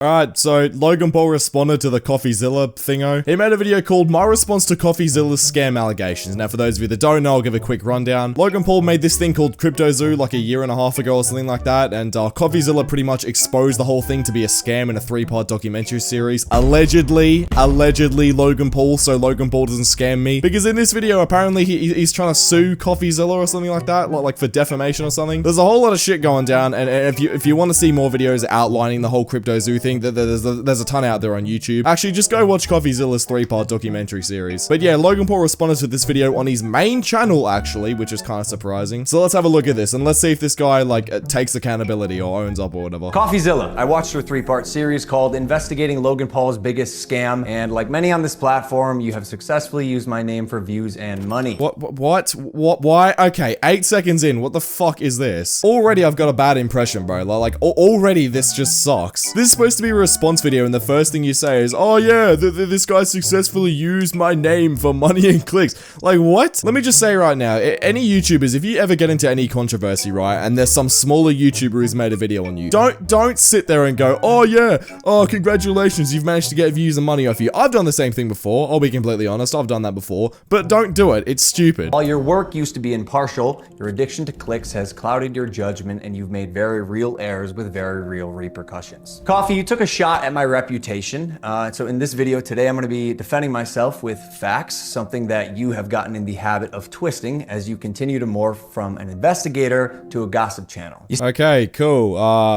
Alright, so Logan Paul responded to the CoffeeZilla thingo. He made a video called My Response to CoffeeZilla's Scam Allegations. Now, for those of you that don't know, I'll give a quick rundown. Logan Paul made this thing called CryptoZoo like a year and a half ago or something like that, and CoffeeZilla pretty much exposed the whole thing to be a scam in a 3-part documentary series. Allegedly, Logan Paul, so Logan Paul doesn't scam me. Because in this video, apparently he's trying to sue CoffeeZilla or something like that, like for defamation or something. There's a whole lot of shit going down, and if you want to see more videos outlining the whole CryptoZoo thing, there's a ton out there on YouTube. Actually, just go watch CoffeeZilla's 3-part documentary series. But yeah, Logan Paul responded to this video on his main channel, actually, which is kind of surprising. So let's have a look at this, and let's see if this guy, like, takes accountability or owns up or whatever. CoffeeZilla. I watched your 3-part series called Investigating Logan Paul's Biggest Scam, and like many on this platform, you have successfully used my name for views and money. What? Why? Okay, 8 seconds in, what the fuck is this? Already I've got a bad impression, bro. Like, already this just sucks. This is supposed to be a response video, and the first thing you say is, oh yeah, this guy successfully used my name for money and clicks. Like, what? Let me just say right now, any YouTubers, if you ever get into any controversy, right, and there's some smaller YouTuber who's made a video on you, don't sit there and go, oh yeah, oh congratulations, you've managed to get views and money off you. I've done the same thing before, I'll be completely honest, I've done that before, but don't do it, it's stupid. While your work used to be impartial, your addiction to clicks has clouded your judgment, and you've made very real errors with very real repercussions. Coffee, you took a shot at my reputation, so in this video today, I'm going to be defending myself with facts, something that you have gotten in the habit of twisting as you continue to morph from an investigator to a gossip channel. Okay, cool.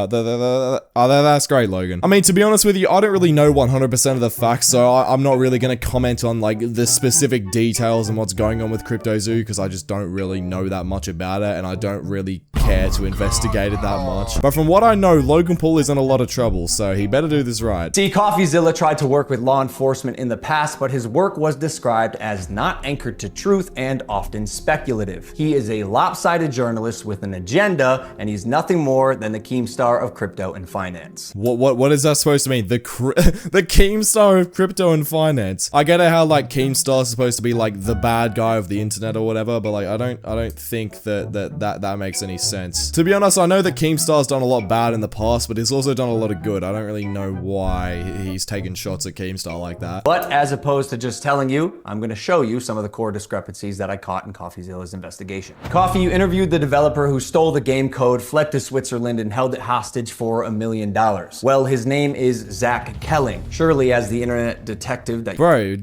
That's great, Logan. I mean, to be honest with you, I don't really know 100% of the facts, so I'm not really going to comment on, like, the specific details and what's going on with CryptoZoo, because I just don't really know that much about it, and I don't really care to investigate it that much. But from what I know, Logan Paul is in a lot of trouble, so he better do this right. See, CoffeeZilla tried to work with law enforcement in the past, but his work was described as not anchored to truth and often speculative. He is a lopsided journalist with an agenda, and he's nothing more than the Keemstar of crypto and finance. What is that supposed to mean? The Keemstar of crypto and finance. I get it how, like, Keemstar is supposed to be like the bad guy of the internet or whatever, but like I don't think that makes any sense. To be honest, I know that Keemstar's done a lot bad in the past, but he's also done a lot of good. I don't really know why he's taken shots at Keemstar like that. But as opposed to just telling you, I'm going to show you some of the core discrepancies that I caught in CoffeeZilla's investigation. Coffee, you interviewed the developer who stole the game code, fled to Switzerland, and held it hostage for $1 million. Well, his name is Zach Kelling. Surely, as the internet detective that— Bro,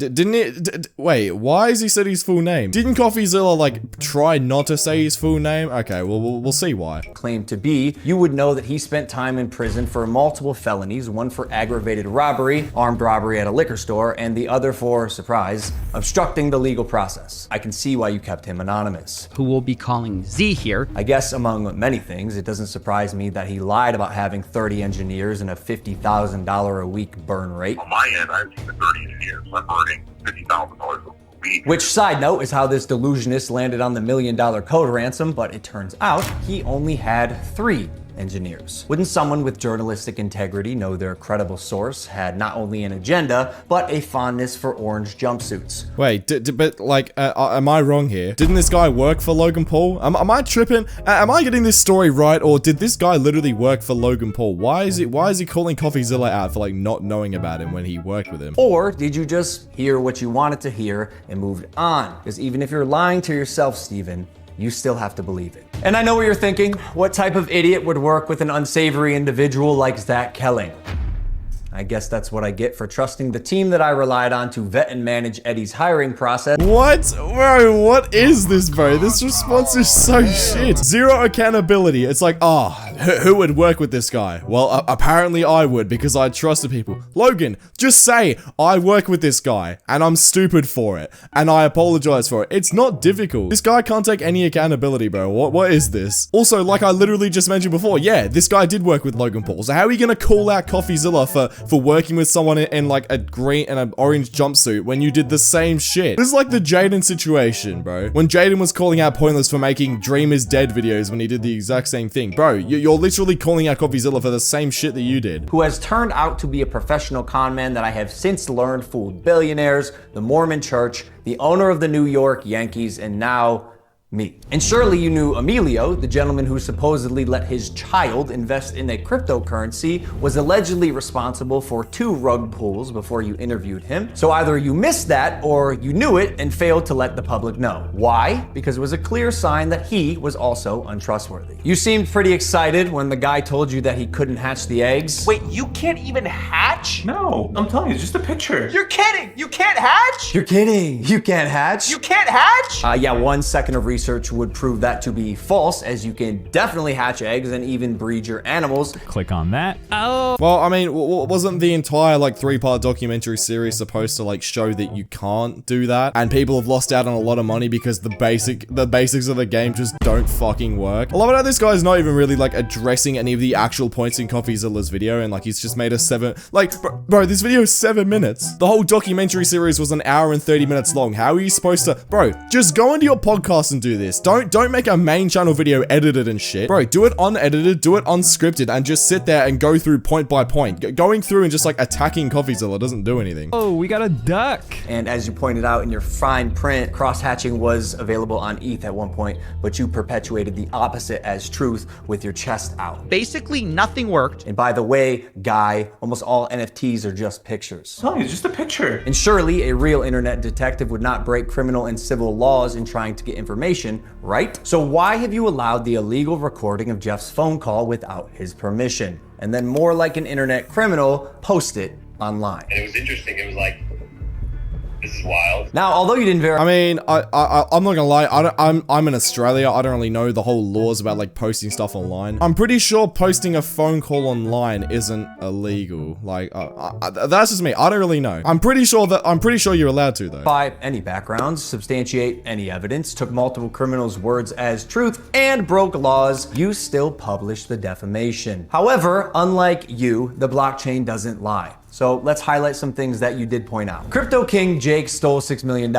wait, why is he said his full name? Didn't CoffeeZilla, like, try not to say his full name? Okay, well, we'll see why. Claimed to be, you would know that he spent time in prison for multiple felonies, one for aggravated robbery, armed robbery at a liquor store, and the other for, surprise, obstructing the legal process. I can see why you kept him anonymous. Who we'll be calling Z here. I guess among many things, it doesn't surprise me that he lied about having 30 engineers and a $50,000 a week burn rate. On my end, I have 30 engineers. I'm burning $50,000 a week. Which, side note, is how this delusionist landed on the $1 million code ransom, but it turns out he only had 3 engineers. Wouldn't someone with journalistic integrity know their credible source had not only an agenda, but a fondness for orange jumpsuits? Wait, but like, am I wrong here? Didn't this guy work for Logan Paul? Am I tripping? Am I getting this story right, or did this guy literally work for Logan Paul? Why is he calling CoffeeZilla out for, like, not knowing about him when he worked with him? Or did you just hear what you wanted to hear and moved on? Because even if you're lying to yourself, Steven, you still have to believe it. And I know what you're thinking. What type of idiot would work with an unsavory individual like Zach Kelling? I guess that's what I get for trusting the team that I relied on to vet and manage Eddie's hiring process. What? Bro, what is this, bro? This response is so shit. Zero accountability. It's like, who would work with this guy? Well, apparently I would, because I trusted people. Logan, just say, I work with this guy, and I'm stupid for it, and I apologize for it. It's not difficult. This guy can't take any accountability, bro. What is this? Also, like I literally just mentioned before, yeah, this guy did work with Logan Paul, so how are you gonna call out CoffeeZilla for working with someone in like a green and an orange jumpsuit when you did the same shit? This is like the Jaden situation, bro. When Jaden was calling out Pointless for making Dream is Dead videos when he did the exact same thing. Bro, you're literally calling out CoffeeZilla for the same shit that you did. Who has turned out to be a professional con man that I have since learned fooled billionaires, the Mormon Church, the owner of the New York Yankees, and now Me. And surely you knew Emilio, the gentleman who supposedly let his child invest in a cryptocurrency, was allegedly responsible for 2 rug pulls before you interviewed him. So either you missed that or you knew it and failed to let the public know. Why? Because it was a clear sign that he was also untrustworthy. You seemed pretty excited when the guy told you that he couldn't hatch the eggs. Wait, you can't even hatch? No, I'm telling you, it's just a picture. You're kidding! You can't hatch? You're kidding. You can't hatch? You can't hatch? Yeah, 1 second of research would prove that to be false, as you can definitely hatch eggs and even breed your animals. Click on that. Well, I mean, wasn't the entire like 3-part documentary series supposed to like show that you can't do that? And people have lost out on a lot of money because the basics of the game just don't fucking work. I love it how this guy's not even really like addressing any of the actual points in CoffeeZilla's video, and like he's just made a 7, like, bro, this video is 7 minutes. The whole documentary series was an hour and 30 minutes long. How are you supposed to, bro, just go into your podcast and do this. Don't make a main channel video edited and shit. Bro, do it unedited, do it unscripted, and just sit there and go through point by point. Going through and just like attacking CoffeeZilla doesn't do anything. Oh, we got a duck. And as you pointed out in your fine print, cross-hatching was available on ETH at one point, but you perpetuated the opposite as truth with your chest out. Basically, nothing worked. And by the way, guy, almost all NFTs are just pictures. I'm telling you, it's just a picture. And surely a real internet detective would not break criminal and civil laws in trying to get information, right? So why have you allowed the illegal recording of Jeff's phone call without his permission? And then more like an internet criminal, post it online. And it was interesting. It was like, this is wild. Now, although you didn't verify, I mean, I'm not gonna lie. I'm in Australia. I don't really know the whole laws about like posting stuff online. I'm pretty sure posting a phone call online isn't illegal. Like, that's just me. I don't really know. I'm pretty sure you're allowed to though. any backgrounds, substantiate any evidence, took multiple criminals' words as truth, and broke laws, you still published the defamation. However, unlike you, the blockchain doesn't lie. So let's highlight some things that you did point out. Crypto King Jake stole $6 million.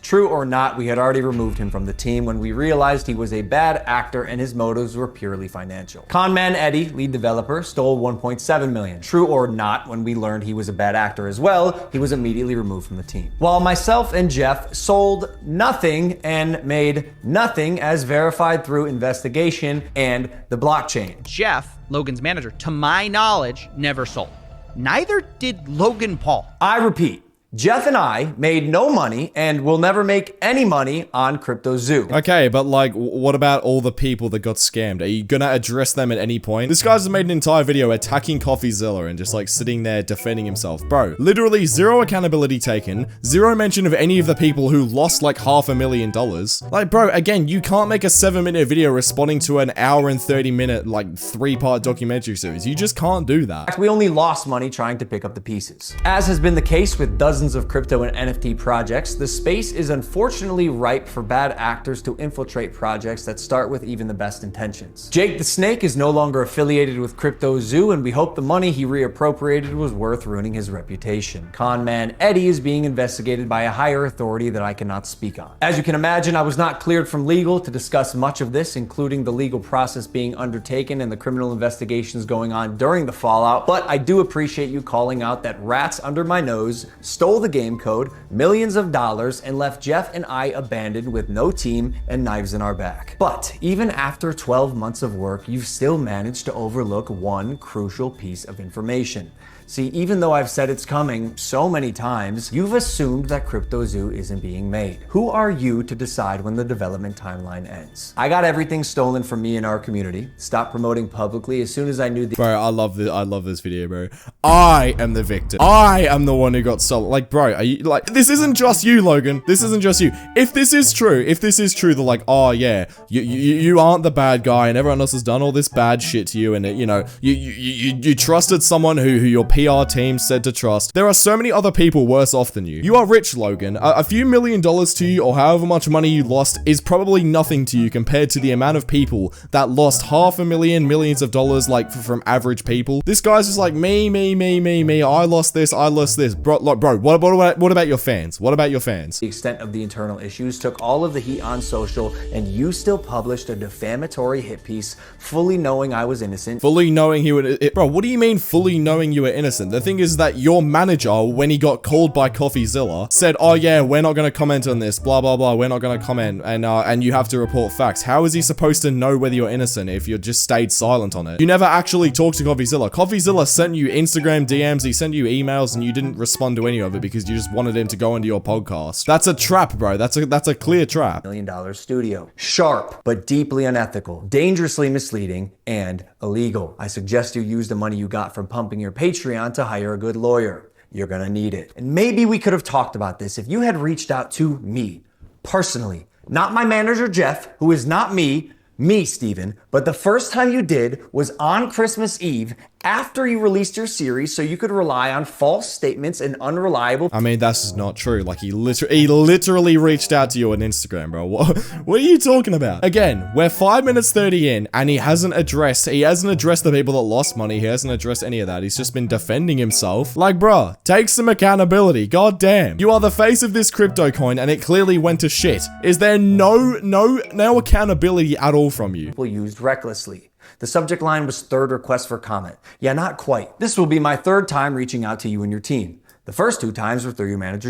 True or not, we had already removed him from the team when we realized he was a bad actor and his motives were purely financial. Conman Eddie, lead developer, stole $1.7 million. True or not, when we learned he was a bad actor as well, he was immediately removed from the team. While myself and Jeff sold nothing and made nothing as verified through investigation and the blockchain. Jeff, Logan's manager, to my knowledge, never sold. Neither did Logan Paul. I repeat, Jeff and I made no money and will never make any money on CryptoZoo. Okay, but like, what about all the people that got scammed? Are you gonna address them at any point? This guy's made an entire video attacking CoffeeZilla and just like sitting there defending himself. Bro, literally zero accountability taken, zero mention of any of the people who lost like $500,000. Like, bro, again, you can't make a 7-minute video responding to an hour and 30-minute like 3-part documentary series. You just can't do that. We only lost money trying to pick up the pieces. As has been the case with dozens of crypto and NFT projects, the space is unfortunately ripe for bad actors to infiltrate projects that start with even the best intentions. Jake the Snake is no longer affiliated with CryptoZoo, and we hope the money he reappropriated was worth ruining his reputation. Conman Eddie is being investigated by a higher authority that I cannot speak on. As you can imagine, I was not cleared from legal to discuss much of this, including the legal process being undertaken and the criminal investigations going on during the fallout, but I do appreciate you calling out that rats under my nose stole the game code, millions of dollars, and left Jeff and I abandoned with no team and knives in our back. But even after 12 months of work, you've still managed to overlook one crucial piece of information. See, even though I've said it's coming so many times, you've assumed that CryptoZoo isn't being made. Who are you to decide when the development timeline ends? I got everything stolen from me and our community. Stopped promoting publicly as soon as I knew the— Bro, I love this video, bro. I am the victim. I am the one who got stolen. Like, bro, are you like, this isn't just you, Logan. This isn't just you. If this is true, they're like, oh yeah, you aren't the bad guy and everyone else has done all this bad shit to you, and you know, you trusted someone who your PR team said to trust. There are so many other people worse off than you. You are rich, Logan. A few $1 million to you, or however much money you lost, is probably nothing to you compared to the amount of people that lost $500,000, millions of dollars, like from average people. This guy's just like, me. I lost this. Bro, what about your fans? What about your fans? The extent of the internal issues took all of the heat on social, and you still published a defamatory hit piece, fully knowing I was innocent. Fully knowing he would— bro, what do you mean fully knowing you were innocent? innocent. The thing is that your manager, when he got called by CoffeeZilla, said, oh yeah, we're not gonna comment on this, blah, blah, blah, we're not gonna comment, and you have to report facts. How is he supposed to know whether you're innocent if you just stayed silent on it? You never actually talked to CoffeeZilla. CoffeeZilla sent you Instagram DMs, he sent you emails, and you didn't respond to any of it because you just wanted him to go into your podcast. That's a trap, bro. That's a clear trap. $1 million studio. Sharp, but deeply unethical, dangerously misleading, and illegal. I suggest you use the money you got from pumping your Patreon to hire a good lawyer. You're gonna need it. And maybe we could have talked about this if you had reached out to me, personally. Not my manager, Jeff, who is not me, Steven, but the first time you did was on Christmas Eve after you released your series so you could rely on false statements and unreliable— I mean, that's just not true. Like, he literally reached out to you on Instagram, bro. What are you talking about? Again, we're 5 minutes 30 in, and he hasn't addressed the people that lost money. He hasn't addressed any of that. He's just been defending himself. Like, bruh, take some accountability. God damn. You are the face of this crypto coin, and it clearly went to shit. Is there no accountability at all from you? people used recklessly. The subject line was third request for comment. Yeah, not quite. This will be my third time reaching out to you and your team. The first 2 times were through your manager,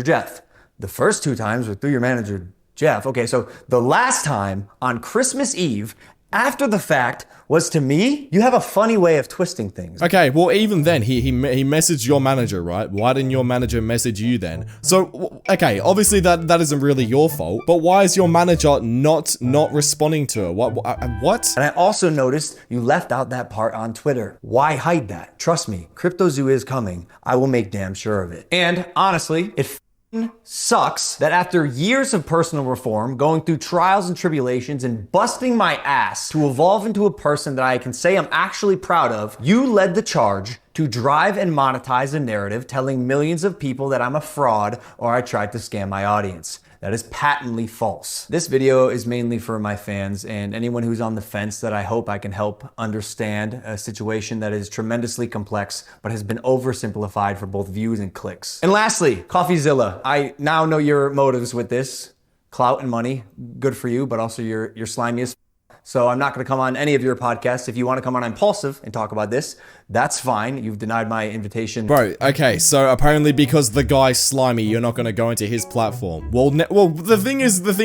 Jeff. Okay, so the last time on Christmas Eve, after the fact, was to me. You have a funny way of twisting things. Okay, well, even then, he messaged your manager, right? Why didn't your manager message you then? So, okay, obviously that isn't really your fault, but why is your manager not responding to her? What? And I also noticed you left out that part on Twitter. Why hide that? Trust me, CryptoZoo is coming. I will make damn sure of it. And honestly, it sucks that after years of personal reform, going through trials and tribulations, and busting my ass to evolve into a person that I can say I'm actually proud of, you led the charge to drive and monetize a narrative telling millions of people that I'm a fraud or I tried to scam my audience. That is patently false. This video is mainly for my fans and anyone who's on the fence that I hope I can help understand a situation that is tremendously complex but has been oversimplified for both views and clicks. And lastly, CoffeeZilla. I now know your motives with this. Clout and money, good for you, but also you're slimy as f. So I'm not gonna come on any of your podcasts. If you wanna come on Impulsive and talk about this, that's fine. You've denied my invitation. Bro, okay, so apparently because the guy's slimy, you're not gonna go into his platform. Well, the thing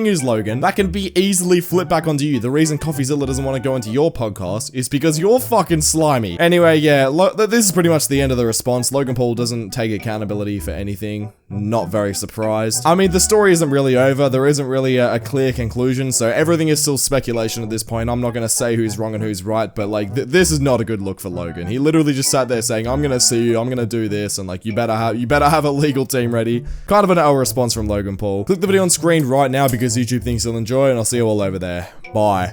is, Logan, that can be easily flipped back onto you. The reason CoffeeZilla doesn't want to go into your podcast is because you're fucking slimy. Anyway, yeah, this is pretty much the end of the response. Logan Paul doesn't take accountability for anything. Not very surprised. I mean, the story isn't really over. There isn't really a clear conclusion, so everything is still speculation at this point. I'm not gonna say who's wrong and who's right, but like, this is not a good look for Logan. He literally just sat there saying, I'm gonna sue you, I'm gonna do this, and like, you better have a legal team ready. Kind of an L response from Logan Paul. Click the video on screen right now because YouTube thinks you'll enjoy, and I'll see you all over there. Bye.